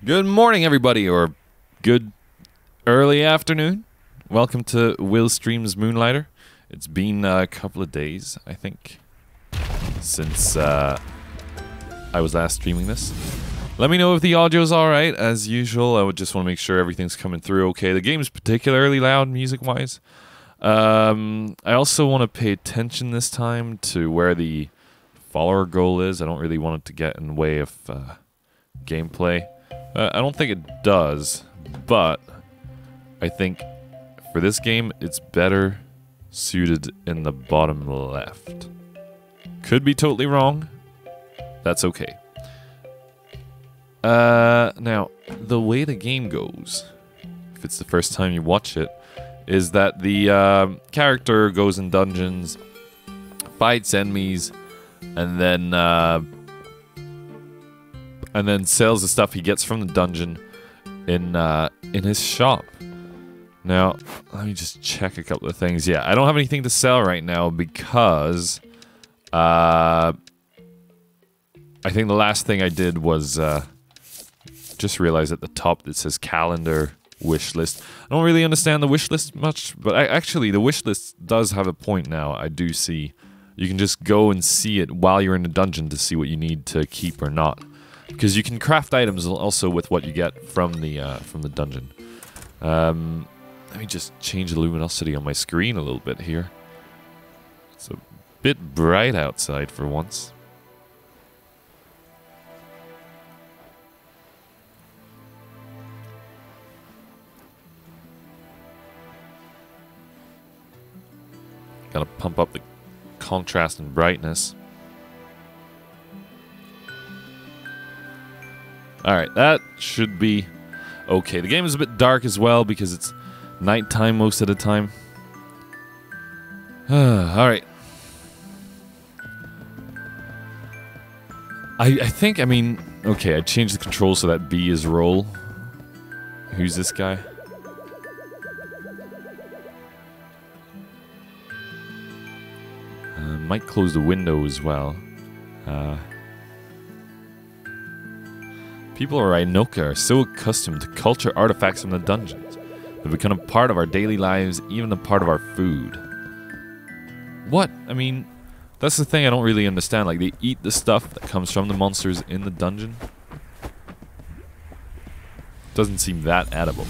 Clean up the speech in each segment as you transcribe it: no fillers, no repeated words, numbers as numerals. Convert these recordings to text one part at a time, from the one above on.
Good morning, everybody, or good early afternoon. Welcome to Will Streams Moonlighter. It's been a couple of days, I think, since I was last streaming this. Let me know if the audio's alright. As usual, I would just want to make sure everything's coming through okay. The game's particularly loud music-wise. I also want to pay attention this time to where the follower goal is. I don't really want it to get in the way of gameplay. I don't think it does, but I think for this game, it's better suited in the bottom left. Could be totally wrong. That's okay. Now, the way the game goes, if it's the first time you watch it, is that the character goes in dungeons, fights enemies, and then sells the stuff he gets from the dungeon in his shop. Now, let me just check a couple of things. Yeah, I don't have anything to sell right now because I think the last thing I did was just realize at the top it says calendar wish list. I don't really understand the wish list much, but actually the wish list does have a point now. I do see. You can just go and see it while you're in a dungeon to see what you need to keep or not. Because you can craft items also with what you get from the dungeon. Let me just change the luminosity on my screen a little bit here. It's a bit bright outside for once. Gotta pump up the contrast and brightness. Alright, that should be okay. The game is a bit dark as well because it's nighttime most of the time. Alright. I think, okay, I changed the controls so that B is roll. Who's this guy? Might close the window as well. People of Mediocre are so accustomed to culture artifacts from the dungeons. They've become a part of our daily lives, even a part of our food. What? That's the thing I don't really understand. Like, they eat the stuff that comes from the monsters in the dungeon? Doesn't seem that edible.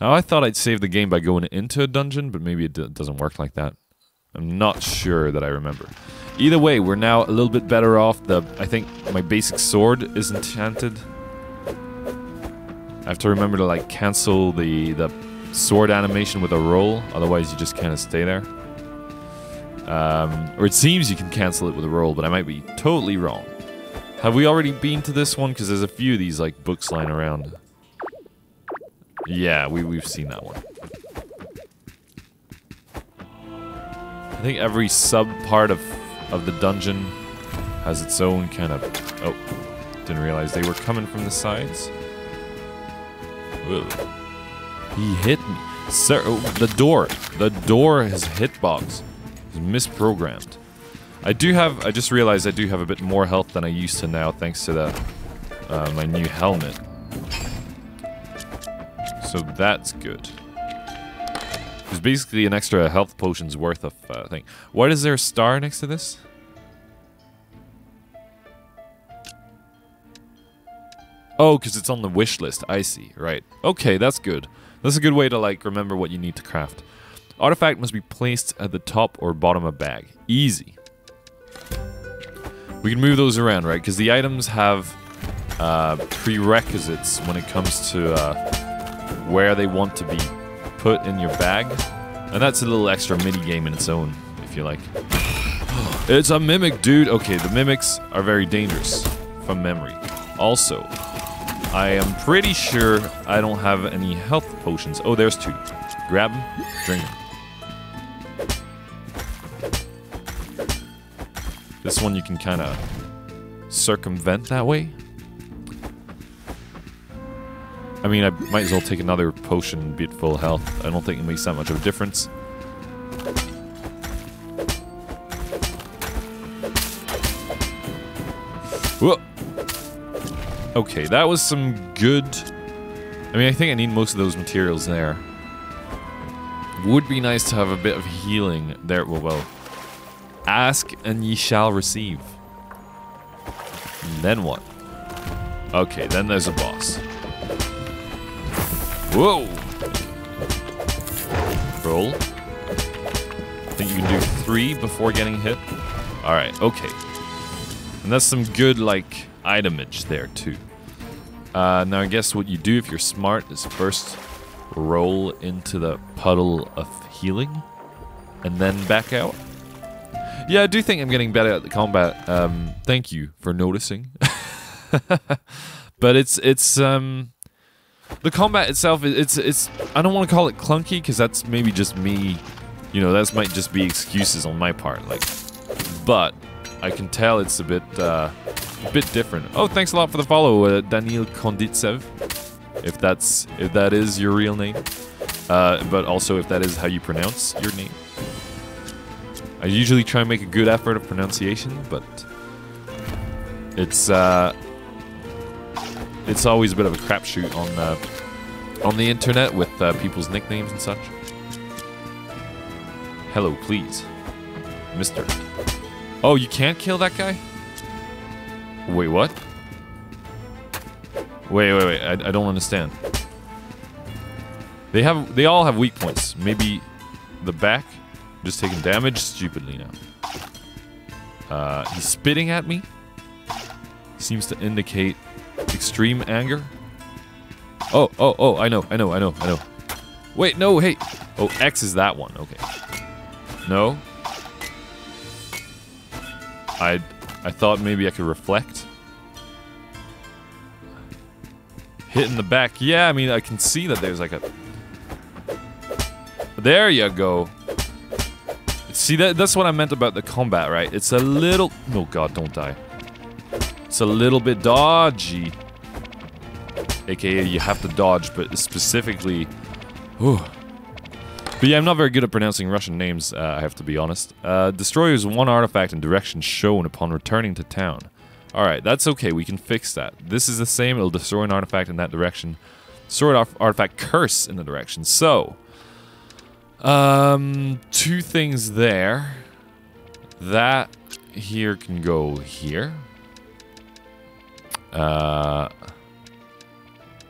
Now, I thought I'd save the game by going into a dungeon, but maybe it doesn't work like that. I'm not sure that I remember. Either way, we're now a little bit better off. I think my basic sword is enchanted. I have to remember to like cancel the sword animation with a roll, otherwise you just kind of stay there. Or it seems you can cancel it with a roll, but I might be totally wrong. Have we already been to this one? Because there's a few of these like books lying around. Yeah, we've seen that one. I think every sub-part of the dungeon has its own kind of... Oh, didn't realize they were coming from the sides. Whoa. He hit me. Sir, oh, the door. The door, his hitbox is misprogrammed. I just realized I do have a bit more health than I used to now, thanks to my new helmet. So that's good. There's basically an extra health potion's worth of thing. Why is there a star next to this? Oh, because it's on the wish list. I see. Right. Okay, that's good. That's a good way to, like, remember what you need to craft. Artifact must be placed at the top or bottom of bag. Easy. We can move those around, right? Because the items have prerequisites when it comes to where they want to be put in your bag. And that's a little extra mini-game in its own, if you like. It's a mimic, dude! Okay, the mimics are very dangerous, from memory. Also, I am pretty sure I don't have any health potions. Oh, there's two. Grab them, drink them. This one you can kind of circumvent that way. I might as well take another potion and be at full health. I don't think it makes that much of a difference. Whoa. Okay, that was some good... I mean, I think I need most of those materials there. Would be nice to have a bit of healing there. Well, ask and ye shall receive. And then what? Okay, then there's a boss. Whoa! Roll. I think you can do 3 before getting hit. Alright, okay. And that's some good, like, itemage there, too. Now, I guess what you do if you're smart is first roll into the puddle of healing and then back out. Yeah, I do think I'm getting better at the combat. Thank you for noticing. But it's the combat itself, it's I don't want to call it clunky because that's maybe just me, you know, that might just be excuses on my part, like, but I can tell it's a bit different. Oh, thanks a lot for the follow, Daniil Konditsev, if that is your real name, but also if that is how you pronounce your name. I usually try and make a good effort of pronunciation, but it's always a bit of a crapshoot on the internet with people's nicknames and such. Hello, please, Mister. Oh, you can't kill that guy? Wait, what? Wait. I don't understand. They all have weak points. Maybe the back. Just taking damage stupidly now. He's spitting at me. Seems to indicate extreme anger. Oh, I know. Wait, no, hey. Oh, X is that one. Okay. No. I thought maybe I could reflect. Hit in the back. Yeah, I mean, I can see that there's like a... There you go. See, that's what I meant about the combat, right? It's a little... Oh god, don't die. It's a little bit dodgy. AKA, you have to dodge, but specifically... Whew. But yeah, I'm not very good at pronouncing Russian names, I have to be honest. Destroys 1 artifact and direction shown upon returning to town. Alright, that's okay, we can fix that. This is the same, it'll destroy an artifact in that direction. Destroy an artifact curse in the direction. So... 2 things there. That here can go here.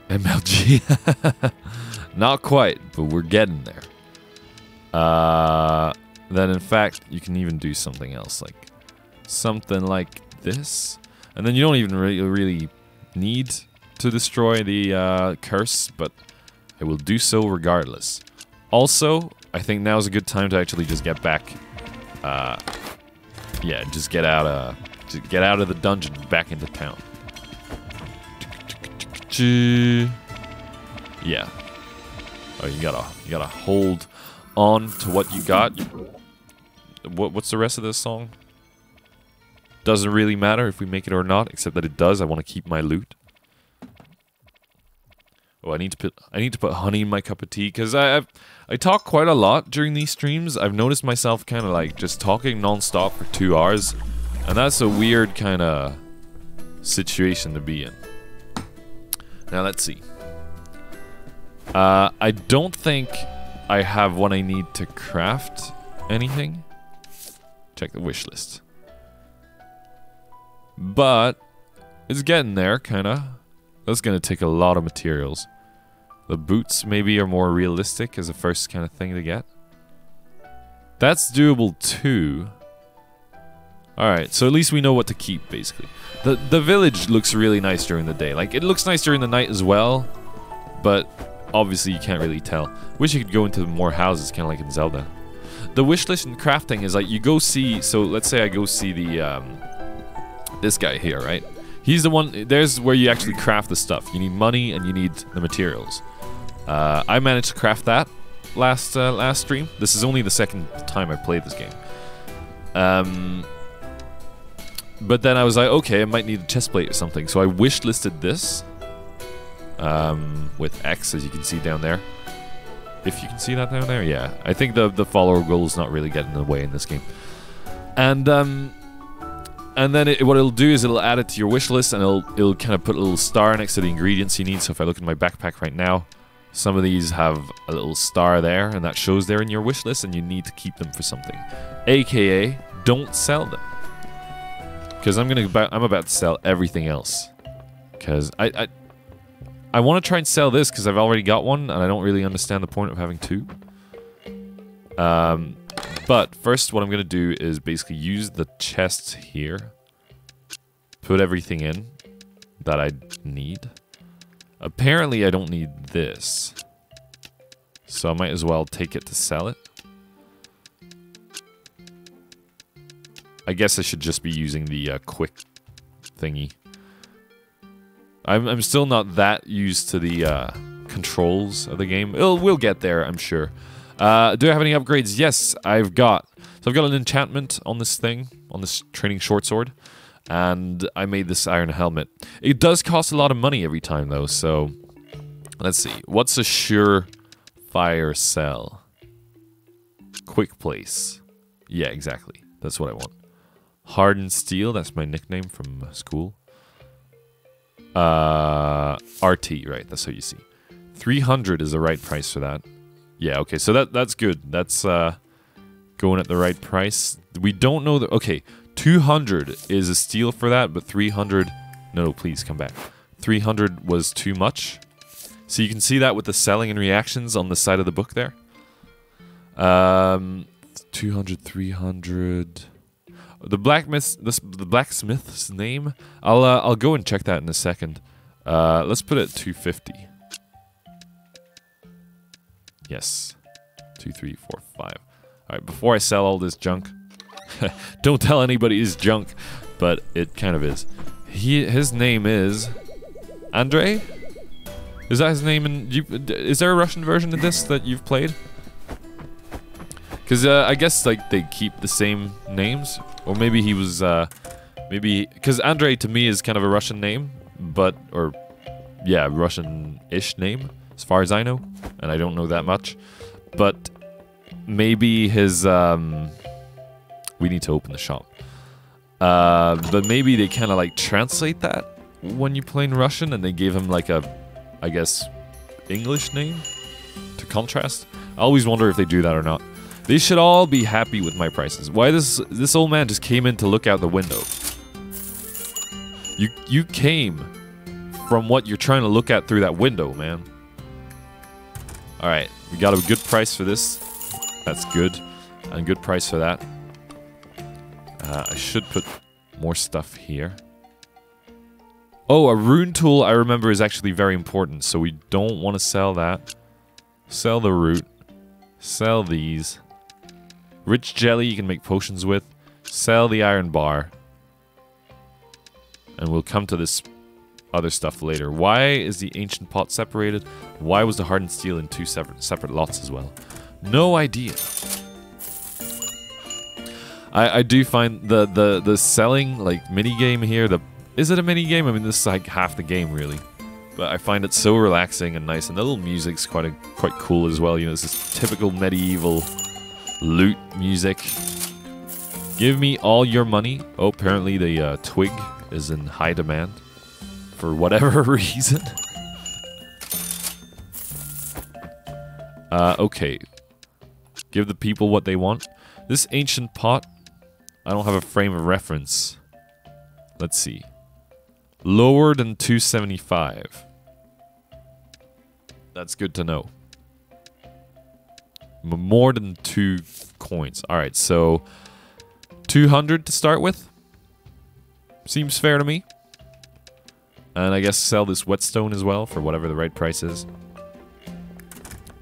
MLG. Not quite, but we're getting there. Then in fact, you can even do something else, like something like this. And then you don't even really need to destroy the curse, but I will do so regardless. Also, I think now's a good time to actually just get back. Yeah, just get out of the dungeon, back into town. Yeah. Oh, you gotta hold on to what you got. What's the rest of this song? Doesn't really matter if we make it or not, except that it does. I want to keep my loot. Oh, I need to put honey in my cup of tea because I talk quite a lot during these streams. I've noticed myself kind of like just talking non-stop for 2 hours, and that's a weird kind of situation to be in. Now let's see. I don't think I have what I need to craft anything. Check the wish list. But it's getting there, kind of. That's going to take a lot of materials. The boots maybe are more realistic as a first kind of thing to get. That's doable too. Alright, so at least we know what to keep, basically. The village looks really nice during the day. Like, it looks nice during the night as well, but obviously you can't really tell. Wish you could go into more houses, kind of like in Zelda. The wish list and crafting is like, you go see... So, let's say I go see the... this guy here, right? He's the one... There's where you actually craft the stuff. You need money and you need the materials. I managed to craft that last stream. This is only the second time I played this game. But then I was like, okay, I might need a chest plate or something. So I wish listed this. With X, as you can see down there. If you can see that down there, yeah. I think the follower goal is not really getting in the way in this game. And And then what it'll do is it'll add it to your wish list, and it'll kind of put a little star next to the ingredients you need. So if I look at my backpack right now, some of these have a little star there, and that shows they're in your wish list, and you need to keep them for something. AKA, don't sell them. Because I'm about to sell everything else. Because I want to try and sell this because I've already got one, and I don't really understand the point of having two. But first, what I'm going to do is basically use the chests here. Put everything in that I need. Apparently, I don't need this. So I might as well take it to sell it. I guess I should just be using the quick thingy. I'm still not that used to the controls of the game. We'll get there, I'm sure. Do I have any upgrades? Yes, I've got. So I've got an enchantment on this thing, on this training short sword, and I made this iron helmet. It does cost a lot of money every time, though. So let's see. What's a surefire sell? Quick place. Yeah, exactly. That's what I want. Hardened steel. That's my nickname from school. RT, right? That's how you see. 300 is the right price for that. Yeah, okay, so that's good. That's going at the right price. We don't know the... Okay, 200 is a steal for that, but 300... No, please, come back. 300 was too much. So you can see that with the selling and reactions on the side of the book there. 200, 300... The blacksmith's name? I'll go and check that in a second. Let's put it at 250. Yes. 2, 3, 4, 5. Alright, before I sell all this junk, don't tell anybody it's junk, but it kind of is. His name is Andre? Is that his name? Is there a Russian version of this that you've played? Because I guess like they keep the same names, or maybe he was maybe because Andre to me is kind of a Russian name, but yeah, Russian-ish name as far as I know, and I don't know that much. But maybe his we need to open the shop. But maybe they kind of like translate that when you play in Russian, and they gave him like a, I guess, English name to contrast. I always wonder if they do that or not. They should all be happy with my prices. Why this old man just came in to look out the window? You came from what you're trying to look at through that window, man. Alright, we got a good price for this. That's good. And good price for that. I should put more stuff here. Oh, a rune tool I remember is actually very important, so we don't want to sell that. Sell the root. Sell these. Rich jelly you can make potions with. Sell the iron bar. And we'll come to this other stuff later. Why is the ancient pot separated? Why was the hardened steel in two separate lots as well? No idea. I do find the selling like mini game here. Is it a mini game? I mean, this is like half the game really, but I find it so relaxing and nice, and the little music's quite cool as well. You know, it's this typical medieval loot music. Give me all your money. Oh, apparently the twig is in high demand for whatever reason. Okay. Give the people what they want. This ancient pot, I don't have a frame of reference. Let's see. Lower than 275. That's good to know. More than 2 coins. Alright, so 200 to start with. Seems fair to me. And I guess sell this whetstone as well for whatever the right price is.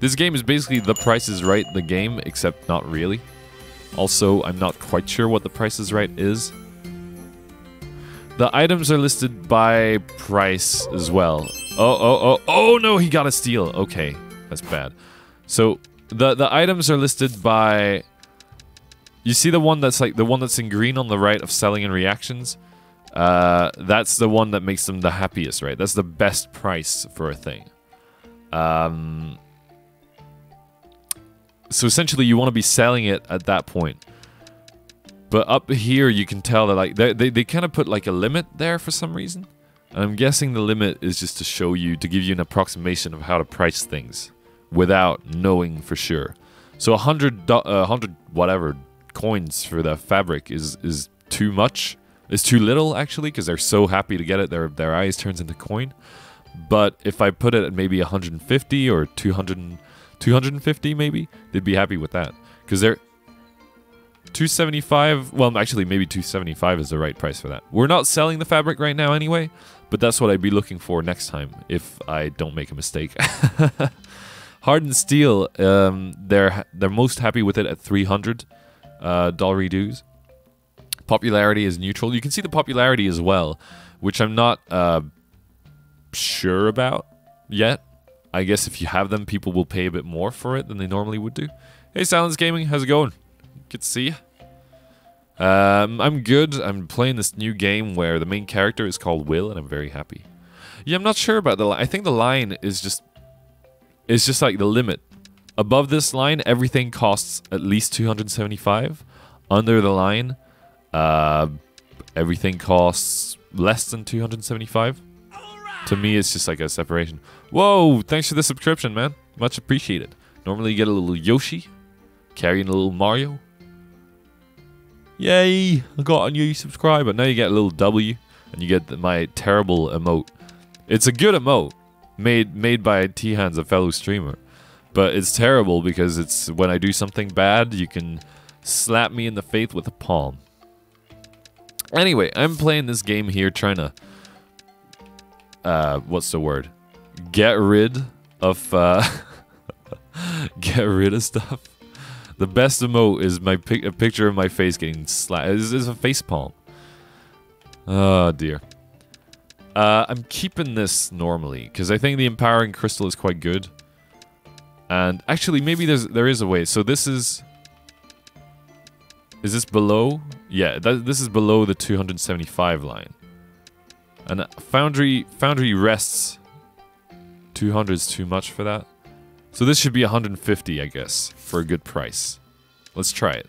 This game is basically the Price is Right the game, except not really. Also, I'm not quite sure what the Price is Right is. The items are listed by price as well. Oh no, he got a steal. Okay, that's bad. So the items are listed by. You see the one that's like the one that's in green on the right of selling and reactions. That's the one that makes them the happiest, right? That's the best price for a thing. So essentially, you want to be selling it at that point. But up here, you can tell that like they kind of put like a limit there for some reason. And I'm guessing the limit is just to show you, to give you an approximation of how to price things without knowing for sure. So 100 whatever coins for the fabric is too much. It's too little actually, because they're so happy to get it. Their eyes turns into coin. But if I put it at maybe 150 or 250 maybe, they'd be happy with that. Because they're 275, well actually maybe 275 is the right price for that. We're not selling the fabric right now anyway, but that's what I'd be looking for next time if I don't make a mistake. Hardened steel, they're most happy with it at $300 dues. Popularity is neutral. You can see the popularity as well, which I'm not sure about yet. I guess if you have them, people will pay a bit more for it than they normally would do. Hey, Silence Gaming, how's it going? Good to see you. I'm good. I'm playing this new game where the main character is called Will, and I'm very happy. Yeah, I'm not sure about the line. I think the line is just... It's just like the limit. Above this line, everything costs at least 275. Under the line, everything costs less than 275. To me, it's just like a separation. Whoa, thanks for the subscription, man. Much appreciated. Normally you get a little Yoshi, carrying a little Mario. Yay, I got a new subscriber. Now you get a little W, and you get my terrible emote. It's a good emote, made by T-Hands, a fellow streamer. But it's terrible because it's when I do something bad, you can slap me in the face with a palm. Anyway, I'm playing this game here trying to... what's the word? Get rid of... get rid of stuff. The best emote is a picture of my face getting slapped. It's a face palm. Oh dear. I'm keeping this normally because I think the empowering crystal is quite good. And actually, maybe there is a way. So this is this below? Yeah, this is below the 275 line. And Foundry rests. 200 is too much for that. So this should be 150, I guess, for a good price. Let's try it.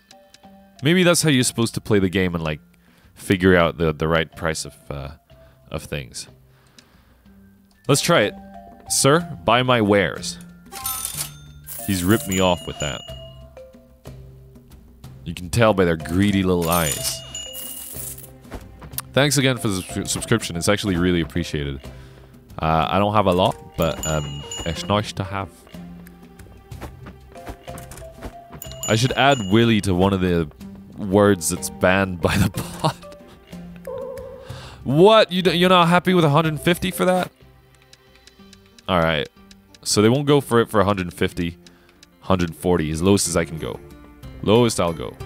Maybe that's how you're supposed to play the game and like figure out the right price of things. Let's try it. Sir, buy my wares. He's ripped me off with that. You can tell by their greedy little eyes. Thanks again for the subscription. It's actually really appreciated. I don't have a lot, but it's nice to have. I should add Willy to one of the words that's banned by the bot. What? You're not happy with 150 for that? Alright. So they won't go for it for 150. 140, as lowest as I can go. Lowest I'll go.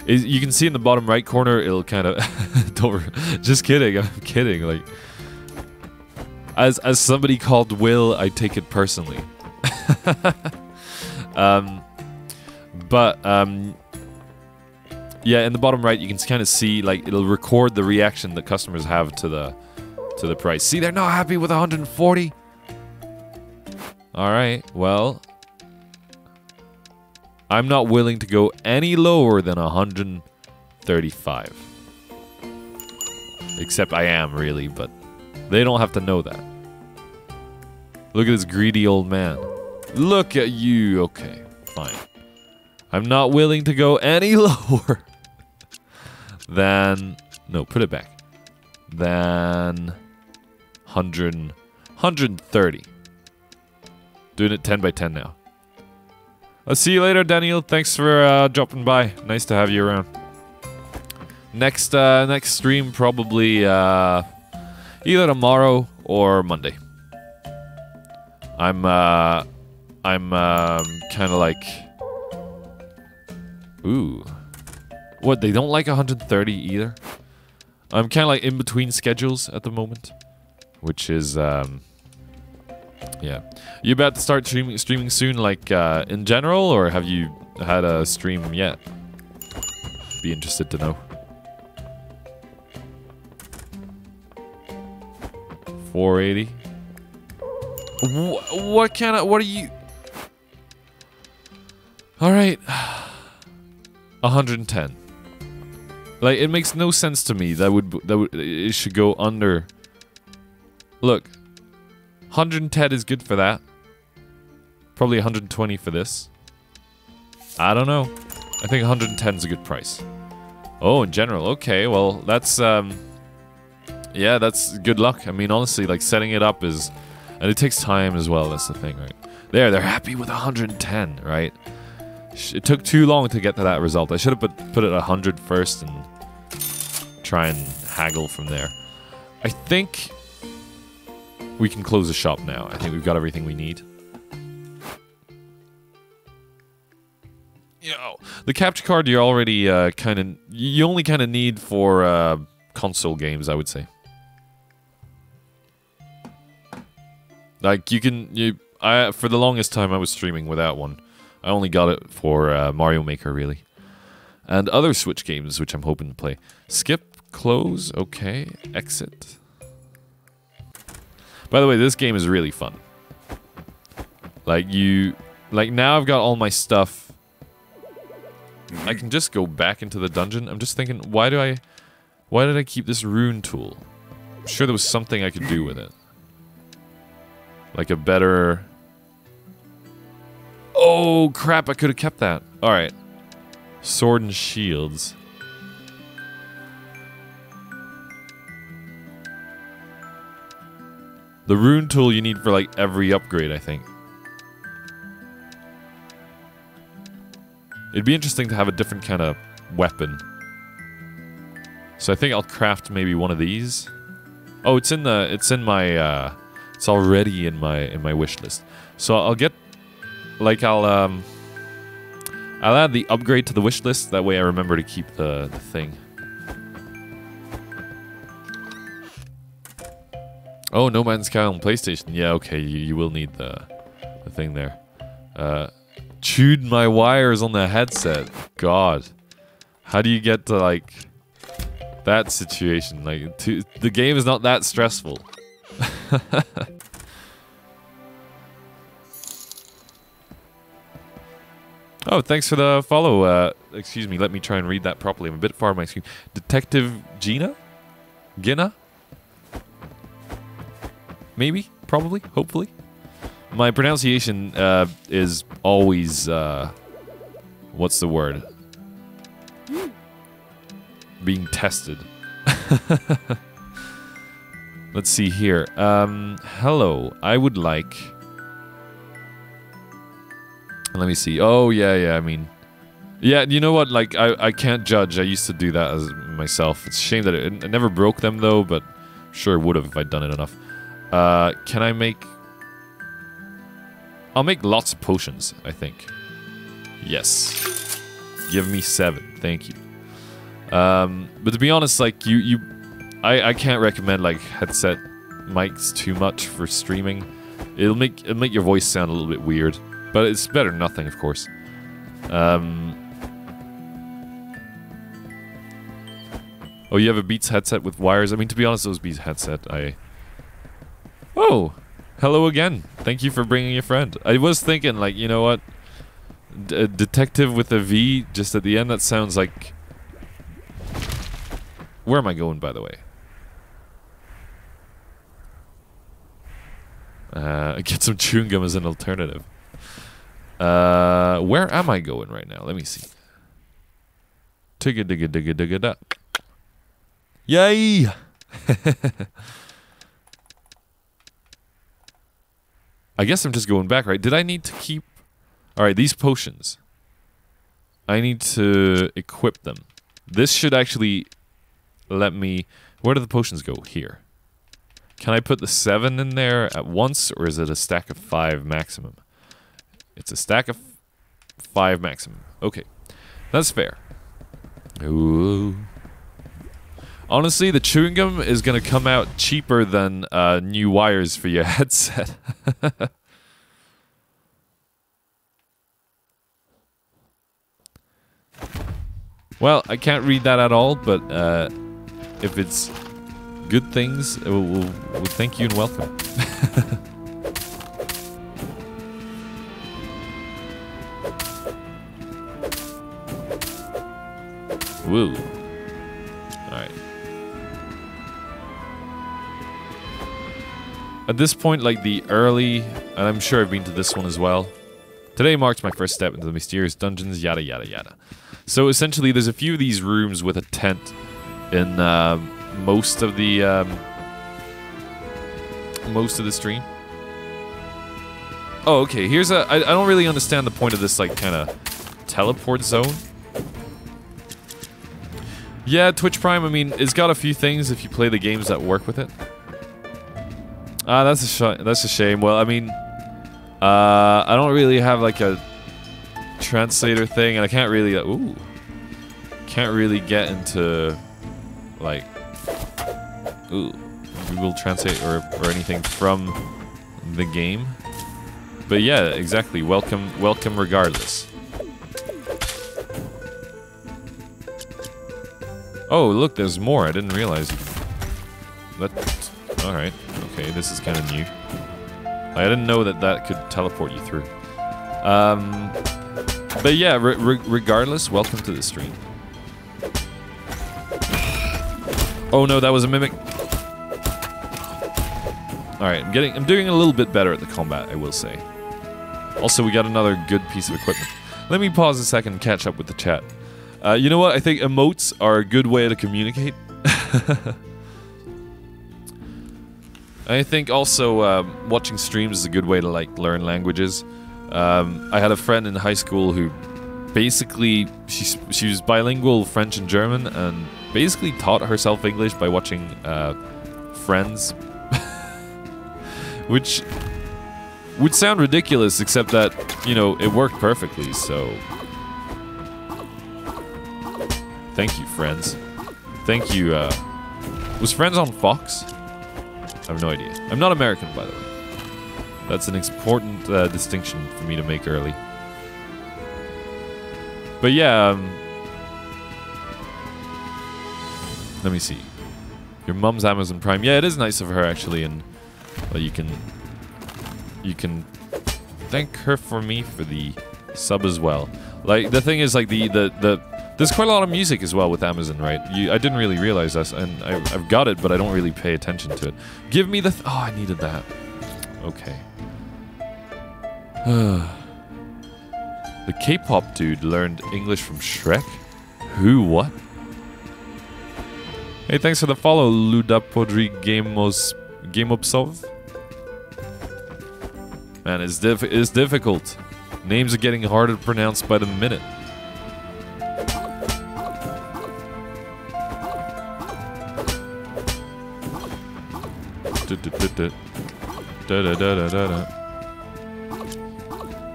You can see in the bottom right corner, it'll kind of... Just kidding, I'm kidding. Like, as somebody called Will, I take it personally. Yeah, in the bottom right, you can kind of see, like, it'll record the reaction that customers have to the price. See, they're not happy with 140. All right, well, I'm not willing to go any lower than 135. Except I am, really, but they don't have to know that. Look at this greedy old man. Look at you. Okay, fine. I'm not willing to go any lower than... No, put it back. Than 130. Doing it 10 by 10 now. I'll see you later, Daniel. Thanks for dropping by. Nice to have you around. Next stream probably either tomorrow or Monday. I'm kind of like... Ooh. What, they don't like 130 either? I'm kind of like in between schedules at the moment. Which is, yeah. You about to start streaming soon, like, in general? Or have you had a stream yet? Be interested to know. 480. What are you... Alright. 110. Like, it makes no sense to me that it should go under. Look, 110 is good for that. Probably 120 for this. I don't know. I think 110 is a good price. Oh, in general, okay. Well, that's yeah, that's good luck. I mean, honestly, like setting it up is, and it takes time as well. That's the thing, right? They're happy with 110, right? It took too long to get to that result. I should have put it at 100 first and try and haggle from there. I think we can close the shop now. I think we've got everything we need. Yo, the capture card you're already you only kind of need for console games, I would say. Like for the longest time I was streaming without one. I only got it for Mario Maker, really. And other Switch games, which I'm hoping to play. Skip, close, okay, exit. By the way, this game is really fun. Like, now I've got all my stuff. I can just go back into the dungeon. I'm just thinking, why did I keep this rune tool? I'm sure there was something I could do with it. Like a better... Oh, crap, I could have kept that. Alright. Sword and shields. The rune tool you need for, like, every upgrade, I think. It'd be interesting to have a different kind of weapon. So I think I'll craft maybe one of these. Oh, it's already in my wish list. So I'll get, like, I'll add the upgrade to the wish list. That way I remember to keep the thing. Oh, No Man's Sky on PlayStation. Yeah, okay, you will need the thing there. Chewed my wires on the headset. God. How do you get to, like, that situation? Like, the game is not that stressful. Oh, thanks for the follow. Excuse me, let me try and read that properly. I'm a bit far on my screen. Detective Gina? Gina? Maybe? Probably? Hopefully? My pronunciation is always, what's the word? Being tested. Let's see here. Hello. I would like... Let me see. Oh, yeah, I mean... Yeah, you know what? Like, I can't judge. I used to do that as myself. It's a shame that it never broke them, though, but sure would have if I'd done it enough. Can I make... I'll make lots of potions, I think. Yes. Give me 7. Thank you. But to be honest, like, I can't recommend, like, headset mics too much for streaming. It'll make your voice sound a little bit weird. But it's better than nothing, of course. Oh, you have a Beats headset with wires? I mean, to be honest, those Beats headset, Oh! Hello again. Thank you for bringing a friend. I was thinking, like, you know what? Detective with a V just at the end, that sounds like... Where am I going, by the way? Get some chewing gum as an alternative. Where am I going right now? Let me see. Tigga digga digga digga da. Yay! I guess I'm just going back, right? Did I need to keep... Alright, these potions. I need to equip them. This should actually let me... Where do the potions go? Here. Can I put the 7 in there at once, or is it a stack of 5 maximum? It's a stack of 5 maximum. Okay. That's fair. Ooh. Honestly, the chewing gum is going to come out cheaper than new wires for your headset. Well, I can't read that at all, but if it's good things, we'll thank you and welcome. Woo. At this point, like the early, and I'm sure I've been to this one as well. Today marks my first step into the mysterious dungeons, yada yada yada. So essentially, there's a few of these rooms with a tent in most of the stream. Oh, okay. Here's a. I don't really understand the point of this like kind of teleport zone. Yeah, Twitch Prime. I mean, it's got a few things if you play the games that work with it. That's a shame. Well, I mean, I don't really have like a translator thing, and I can't really. Can't really get into like Google Translate or anything from the game. But yeah, exactly. Welcome regardless. Oh, look, there's more. I didn't realize. Alright. Okay, this is kind of new. I didn't know that could teleport you through. But yeah, regardless, welcome to the stream. Oh no, that was a mimic. Alright, I'm doing a little bit better at the combat, I will say. Also, we got another good piece of equipment. Let me pause a second and catch up with the chat. You know what? I think emotes are a good way to communicate. I think also watching streams is a good way to like learn languages. I had a friend in high school who basically she was bilingual French and German, and basically taught herself English by watching Friends, which would sound ridiculous, except that, you know, it worked perfectly. So thank you, Friends. Thank you. Was Friends on Fox? I have no idea. I'm not American, by the way. That's an important distinction for me to make early. But yeah, let me see. Your mum's Amazon Prime. Yeah, it is nice of her actually, and well, you can thank her for me for the sub as well. Like the thing is, like there's quite a lot of music as well with Amazon, right? I didn't really realize this, and I've got it, but I don't really pay attention to it. Give me the... oh, I needed that. Okay. The K-pop dude learned English from Shrek? Who? What? Hey, thanks for the follow, Ludapodri Gameopsov. Man, it's difficult. Names are getting harder to pronounce by the minute.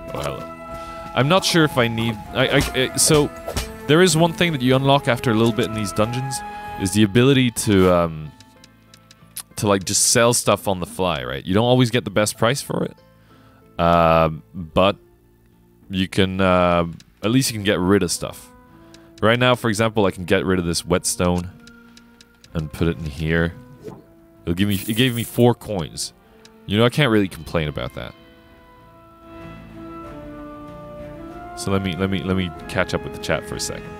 Oh, hello. I'm not sure if I need... so, there is one thing that you unlock after a little bit in these dungeons, is the ability to like, just sell stuff on the fly, right? You don't always get the best price for it, but you can, at least you can get rid of stuff. Right now, for example, I can get rid of this whetstone and put it in here. It gave me 4 coins. You know, I can't really complain about that. So let me catch up with the chat for a second.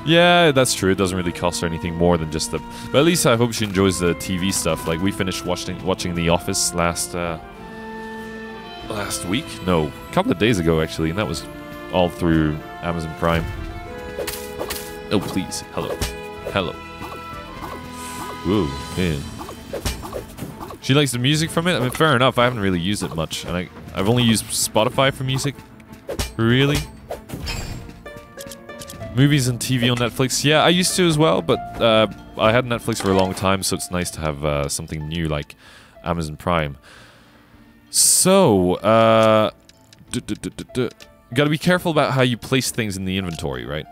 Yeah, that's true. It doesn't really cost her anything more than just the... But at least I hope she enjoys the TV stuff. Like, we finished watching The Office last week? No, a couple of days ago, actually, and that was all through Amazon Prime. Oh, please. Hello. Hello. Whoa, man. She likes the music from it? I mean, fair enough. I haven't really used it much. And I've only used Spotify for music. Really? Movies and TV on Netflix? Yeah, I used to as well, but I had Netflix for a long time, so it's nice to have something new like Amazon Prime. So, gotta be careful about how you place things in the inventory, right?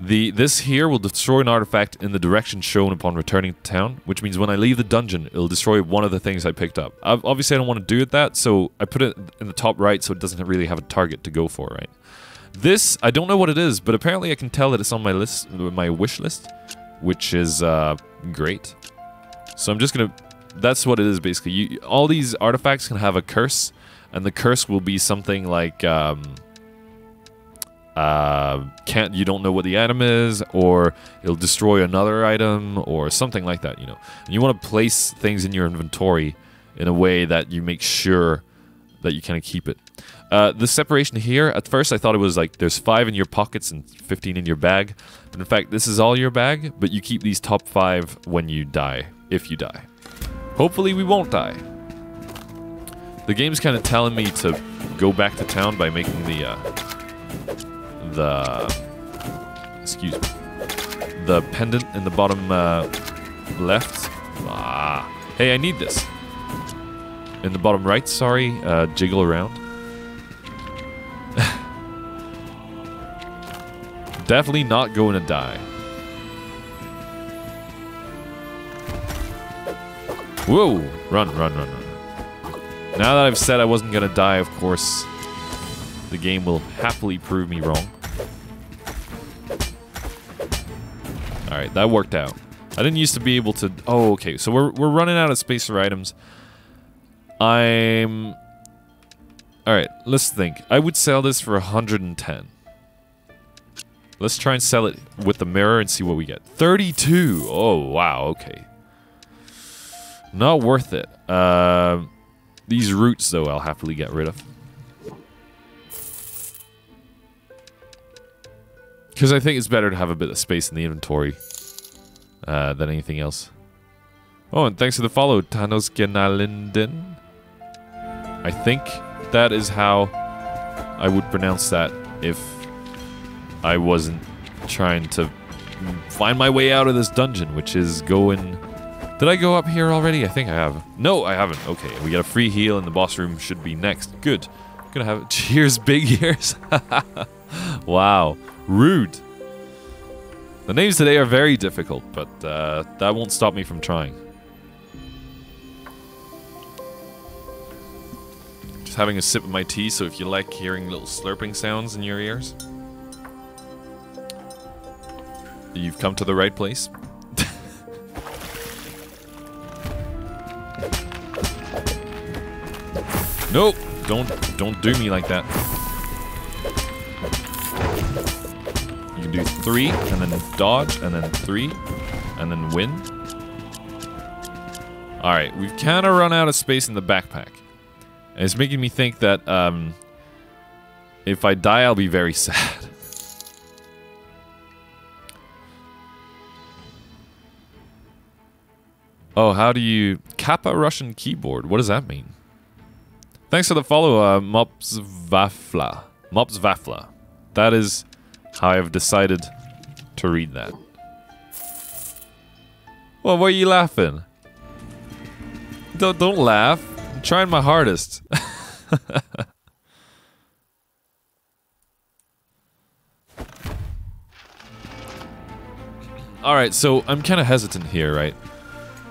This here will destroy an artifact in the direction shown upon returning to town, which means when I leave the dungeon, it'll destroy one of the things I picked up. Obviously, I don't want to do that, so I put it in the top right so it doesn't really have a target to go for, right? This, I don't know what it is, but apparently I can tell that it's on my list, my wish list, which is great. So I'm just gonna... That's what it is, basically. All these artifacts can have a curse, and the curse will be something like... you don't know what the item is, or it'll destroy another item, or something like that, you know. And you want to place things in your inventory in a way that you make sure that you kind of keep it. The separation here, at first I thought it was like there's 5 in your pockets and 15 in your bag. But in fact, this is all your bag, but you keep these top 5 when you die, if you die. Hopefully we won't die. The game's kind of telling me to go back to town by making excuse me, the pendant in the bottom left. Hey, I need this. In the bottom right, sorry, jiggle around. Definitely not going to die. Whoa! Run, run, run, run. Now that I've said I wasn't going to die, of course, the game will happily prove me wrong. Alright, that worked out. I didn't used to be able to... Oh, okay, so we're running out of space for items. Alright, let's think. I would sell this for 110. Let's try and sell it with the mirror and see what we get. 32! Oh, wow, okay. Not worth it. These roots, though, I'll happily get rid of. Because I think it's better to have a bit of space in the inventory than anything else. Oh, and thanks for the follow, Thanos Genalinden. I think that is how I would pronounce that if I wasn't trying to find my way out of this dungeon, which is going... Did I go up here already? I think I have. No, I haven't. Okay, we got a free heal and the boss room should be next. Good. Gonna have... Cheers, big ears. Wow. Rude. The names today are very difficult, but that won't stop me from trying. Just having a sip of my tea, so if you like hearing little slurping sounds in your ears, you've come to the right place. Nope, don't do me like that. You can do 3 and then dodge and then 3 and then win. All right, we've kind of run out of space in the backpack. And it's making me think that if I die, I'll be very sad. Oh, how do you... Kappa Russian keyboard. What does that mean? Thanks for the follow, Mopsvafla. Mopsvafla. That is how I've decided to read that. Well, why are you laughing? Don't laugh. I'm trying my hardest. Alright, so I'm kind of hesitant here, right?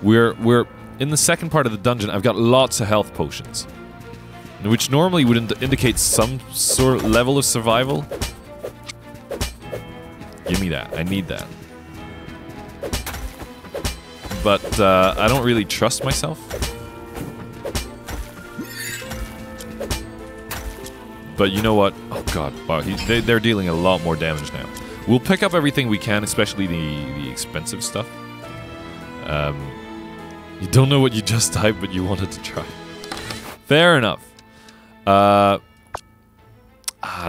We're in the second part of the dungeon. I've got lots of health potions, which normally would indicate some sort of level of survival. Give me that. I need that. But I don't really trust myself. But you know what? Oh god, wow, they're dealing a lot more damage now. We'll pick up everything we can, especially the expensive stuff. You don't know what you just typed, but you wanted to try. Fair enough.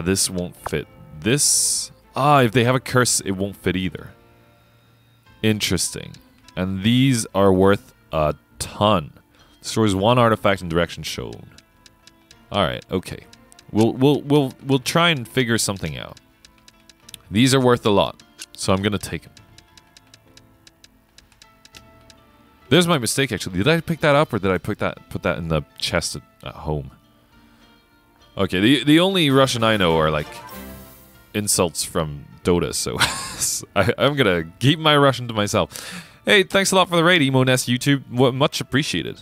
This won't fit. This... if they have a curse, it won't fit either. Interesting. And these are worth a ton. Destroys 1 artifact in direction shown. Alright, okay. We'll try and figure something out. These are worth a lot, so I'm gonna take them. There's my mistake, actually. Did I pick that up, or did I put that in the chest at home? Okay, the only Russian I know are, like, insults from Dota, so I'm gonna keep my Russian to myself. Hey, thanks a lot for the raid, EmoNest YouTube. Much appreciated.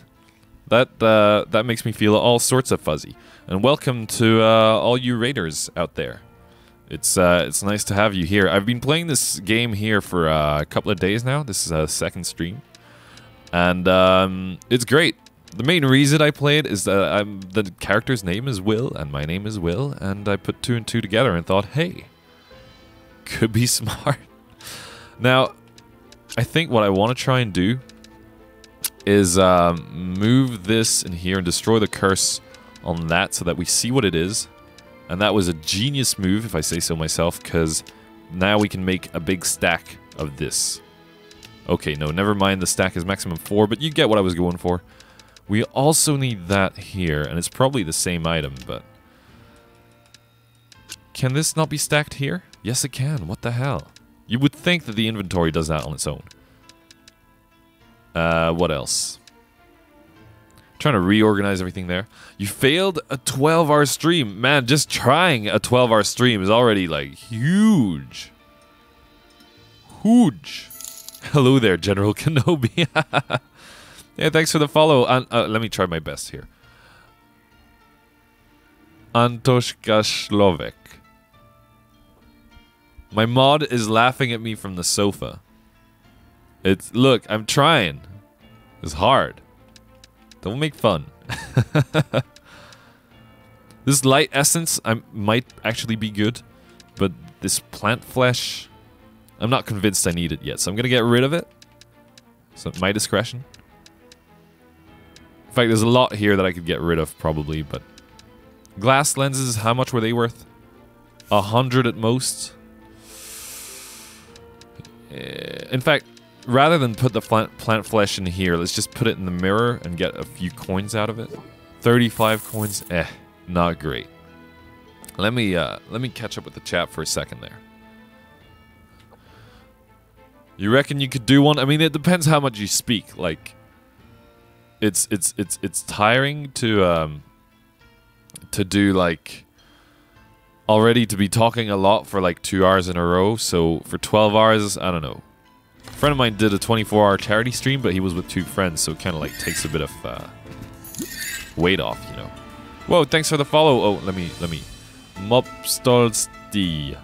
That makes me feel all sorts of fuzzy. And welcome to all you raiders out there. It's nice to have you here. I've been playing this game here for a couple of days now. This is a second stream. And it's great. The main reason I play it is that the character's name is Will, and my name is Will, and I put 2 and 2 together and thought, hey, could be smart. Now, I think what I want to try and do is move this in here and destroy the curse on that so that we see what it is. And that was a genius move, if I say so myself, because now we can make a big stack of this. Okay, no, never mind. The stack is maximum 4, but you get what I was going for. We also need that here, and it's probably the same item, but... Can this not be stacked here? Yes, it can. What the hell? You would think that the inventory does that on its own. What else? Trying to reorganize everything there. You failed a 12-hour stream. Man, just trying a 12-hour stream is already, like, huge. Huge. Hello there, General Kenobi. Yeah, thanks for the follow. Let me try my best here. Antoshka Slovek. My mod is laughing at me from the sofa. Look, I'm trying. It's hard. Don't make fun. This light essence might actually be good, but this plant flesh, I'm not convinced I need it yet, so I'm gonna get rid of it. So at my discretion. In fact, there's a lot here that I could get rid of probably, but glass lenses, how much were they worth? 100 at most. In fact, rather than put the plant flesh in here, let's just put it in the mirror and get a few coins out of it. 35 coins, not great. Let me catch up with the chat for a second there. You reckon you could do one? I mean, it depends how much you speak. Like, it's tiring to do like already to be talking a lot for like 2 hours in a row. So for 12 hours, I don't know. A friend of mine did a 24-hour charity stream, but he was with 2 friends, so it kind of like takes a bit of weight off, you know. Whoa, thanks for the follow. Oh, let me. Mopstolsti.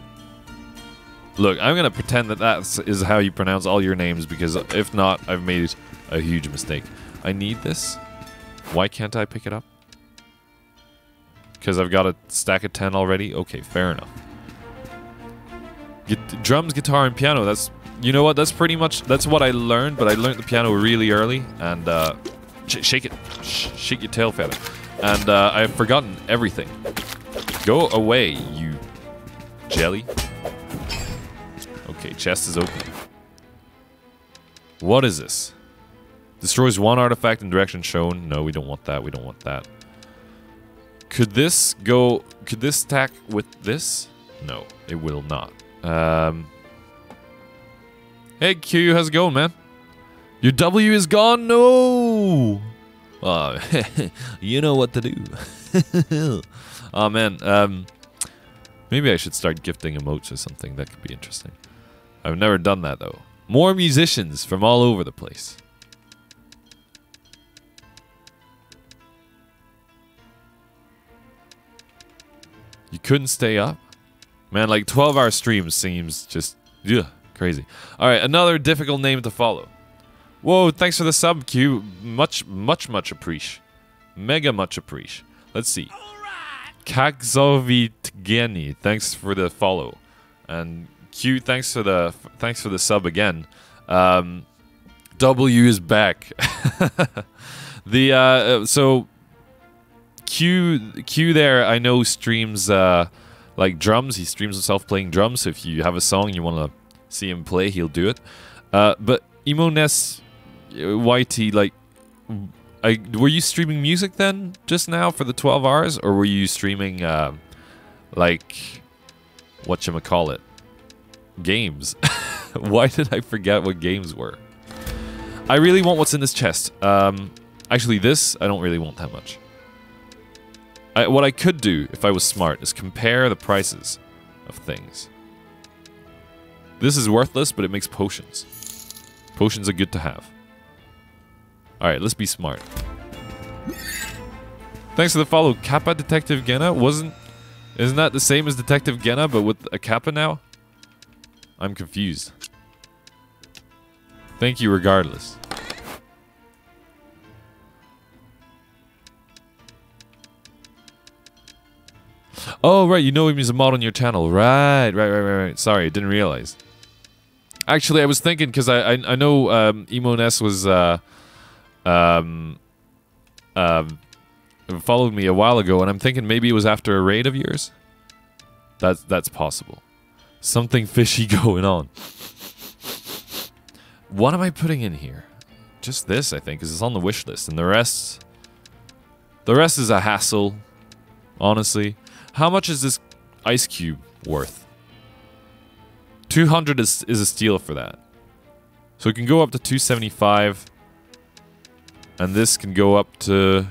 Look, I'm gonna pretend that is how you pronounce all your names, because if not, I've made a huge mistake. I need this. Why can't I pick it up? Because I've got a stack of 10 already? Okay, fair enough. Drums, guitar, and piano. That's... You know what? That's pretty much... That's what I learned, but I learned the piano really early. And, shake it. Shake your tail feather. And, I've forgotten everything. Go away, you jelly. Okay, chest is open. What is this? Destroys 1 artifact in direction shown. No, we don't want that. We don't want that. Could this go... Could this stack with this? No, it will not. Hey, Q, how's it going, man? Your W is gone? No! You know what to do. Oh, man. Maybe I should start gifting emotes or something. That could be interesting. I've never done that, though. More musicians from all over the place. You couldn't stay up? Man, like 12-hour streams seems just crazy. Alright, another difficult name to follow. Whoa, thanks for the sub, Q. Much appreciate. Mega much appreciate. Let's see. Kakzovitgeni, thanks for the follow. And Q, thanks for the sub again. W is back. So Q there, I know streams like drums. He streams himself playing drums. So if you have a song you want to see him play, he'll do it. But Imones YT, like, were you streaming music then just now for the 12 hours, or were you streaming like whatchamacallit, games? Why did I forget what games were? I really want what's in this chest. Actually, this I don't really want that much. What I could do, if I was smart, is compare the prices of things. This is worthless, but it makes potions. Potions are good to have. Alright, let's be smart. Thanks for the follow, Kappa Detective Genna. Isn't that the same as Detective Genna, but with a Kappa now? I'm confused. Thank you regardless. Oh, right, you know him as a mod on your channel. Right. Sorry, didn't realize. Actually, I was thinking, because I know Emo Ness was followed me a while ago, and I'm thinking maybe it was after a raid of yours. That's possible. Something fishy going on. What am I putting in here? Just this, I think, because it's on the wish list, and the rest is a hassle, honestly. How much is this ice cube worth? 200 is a steal for that. So it can go up to 275, and this can go up to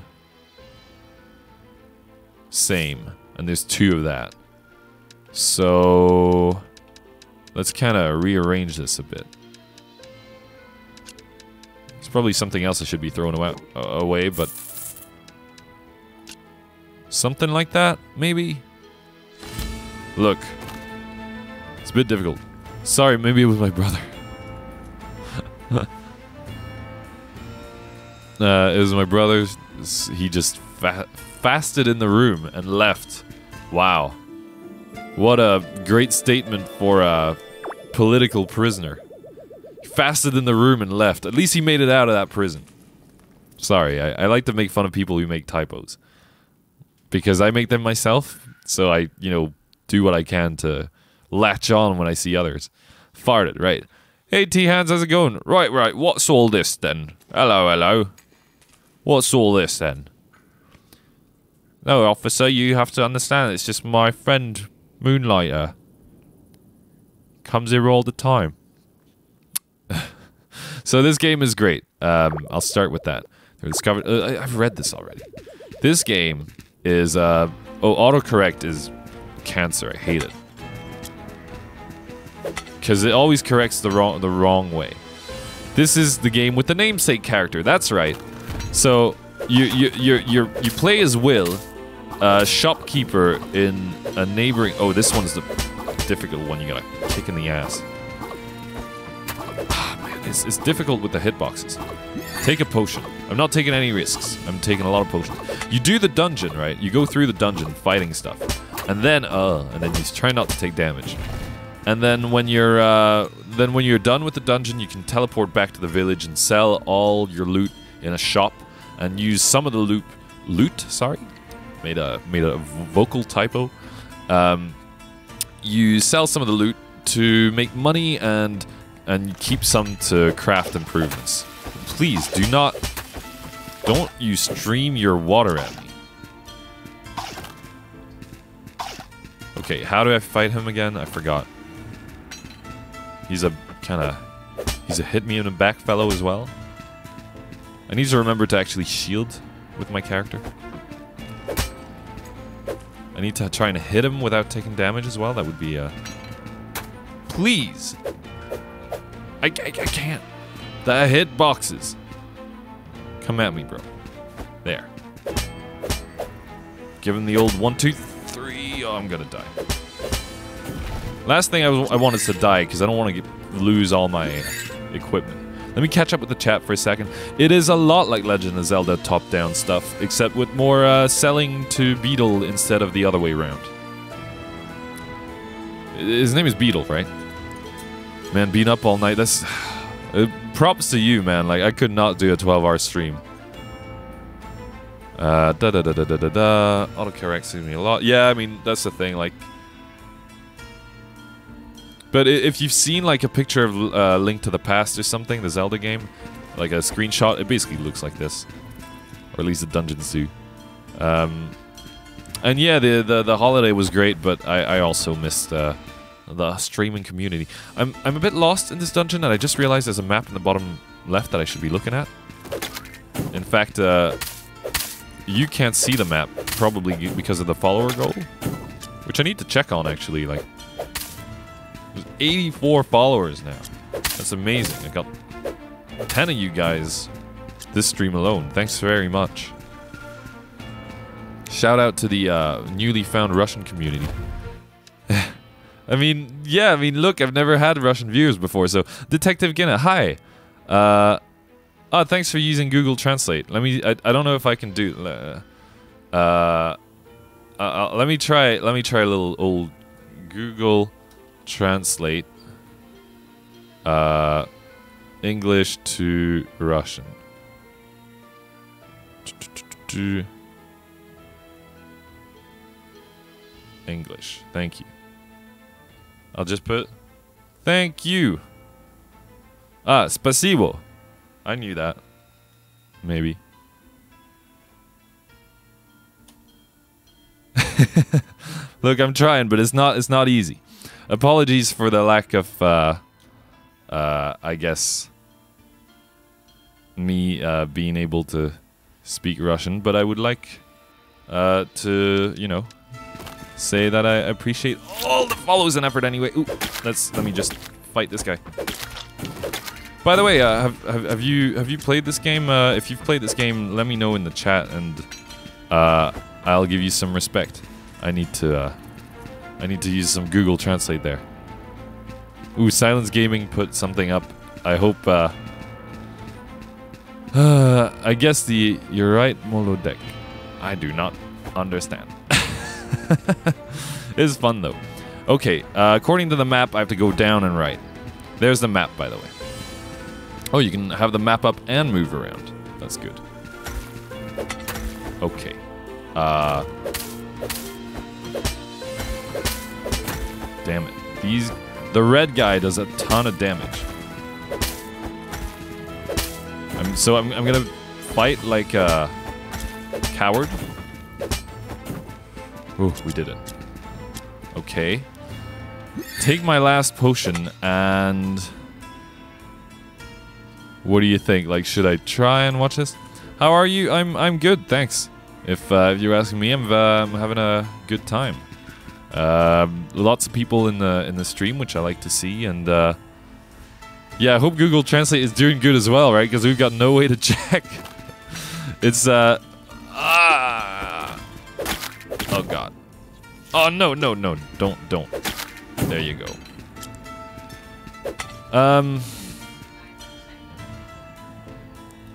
same, and there's 2 of that. So let's kind of rearrange this a bit. It's probably something else I should be throwing away, but something like that, maybe? Look. It's a bit difficult. Sorry, maybe it was my brother. It was my brother's. He just fasted in the room and left. Wow. What a great statement for a political prisoner. He fasted in the room and left. At least he made it out of that prison. Sorry, I like to make fun of people who make typos. Because I make them myself, so I, you know, do what I can to latch on when I see others. Farted, right. Hey T-Hands, how's it going? Right, what's all this then? Hello. What's all this then? No, officer, you have to understand, it's just my friend, Moonlighter. Comes here all the time. So this game is great. I'll start with that. Discovered. I've read this already. This game is autocorrect is cancer. I hate it because it always corrects the wrong way. This is the game with the namesake character. That's right. So you play as Will, a shopkeeper in a neighboring. Oh, this one's the difficult one. You gotta kick in the ass. Ah, man, it's difficult with the hitboxes. Take a potion. I'm not taking any risks. I'm taking a lot of potions. You do the dungeon, right? You go through the dungeon fighting stuff, and then you try not to take damage. And then when you're done with the dungeon, you can teleport back to the village and sell all your loot in a shop, and use some of the loot. Sorry, made a vocal typo. You sell some of the loot to make money and keep some to craft improvements. Please don't you stream your water at me. Okay, how do I fight him again? I forgot. He's a hit me in the back fellow as well. I need to remember to actually shield with my character. I need to try and hit him without taking damage as well. That would be please. I can't. The hit boxes. Come at me, bro. There. Give him the old 1, 2, 3. Oh, I'm gonna die. Last thing I want is to die because I don't want to lose all my equipment. Let me catch up with the chat for a second. It is a lot like Legend of Zelda top-down stuff, except with more selling to Beetle instead of the other way around. His name is Beetle, right? Man, being up all night, that's... props to you, man. Like, I could not do a 12-hour stream. Autocorrect suits me a lot. Yeah, I mean, that's the thing, like... But if you've seen, like, a picture of Link to the Past or something, the Zelda game, like a screenshot, it basically looks like this. Or at least the dungeons do. And yeah, the holiday was great, but I also missed... the streaming community. I'm a bit lost in this dungeon, and I just realized there's a map in the bottom left that I should be looking at. In fact, you can't see the map, probably because of the follower goal, which I need to check on, actually. Like, there's 84 followers now. That's amazing. I got 10 of you guys this stream alone. Thanks very much. Shout out to the newly found Russian community. I mean, yeah, I mean, look, I've never had Russian viewers before, so... Detective Ginna, hi! Oh, thanks for using Google Translate. Let me... I don't know if I can do... let me try. Let me try a little old Google Translate. English to Russian. English. Thank you. I'll just put thank you. Ah, спасибо. I knew that. Maybe. Look, I'm trying, but it's not easy. Apologies for the lack of I guess me being able to speak Russian, but I would like to, you know, say that I appreciate all the follows and effort anyway. Ooh, let me just fight this guy. By the way, have you played this game? If you've played this game, let me know in the chat, and I'll give you some respect. I need to use some Google Translate there. Ooh, Silence Gaming put something up. I hope. I guess you're right, Molodek. I do not understand. It's fun though. Okay, according to the map, I have to go down and right. There's the map, by the way. Oh, you can have the map up and move around. That's good. Okay. Damn it. The red guy does a ton of damage. I'm gonna fight like a coward. Ooh, we did it. Okay. Take my last potion and... What do you think? Like, should I try and watch this? How are you? I'm good, thanks. If you're asking me, I'm having a good time. Lots of people in the stream, which I like to see, and yeah, I hope Google Translate is doing good as well, right? Because we've got no way to check. It's oh god. Oh no, don't. There you go.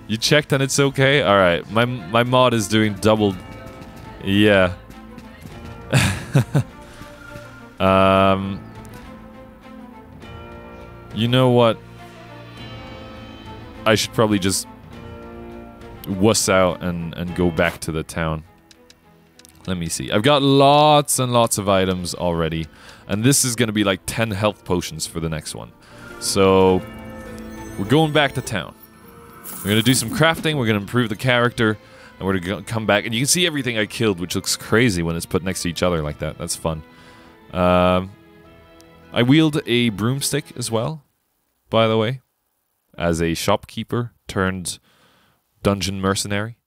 You checked and it's okay? Alright, my mod is doing double... Yeah. You know what? I should probably just... wuss out and go back to the town. Let me see. I've got lots and lots of items already. And this is gonna be like 10 health potions for the next one. So... we're going back to town. We're gonna do some crafting, we're gonna improve the character, and we're gonna come back, and you can see everything I killed, which looks crazy when it's put next to each other like that. That's fun. I wield a broomstick as well, by the way, as a shopkeeper turned dungeon mercenary.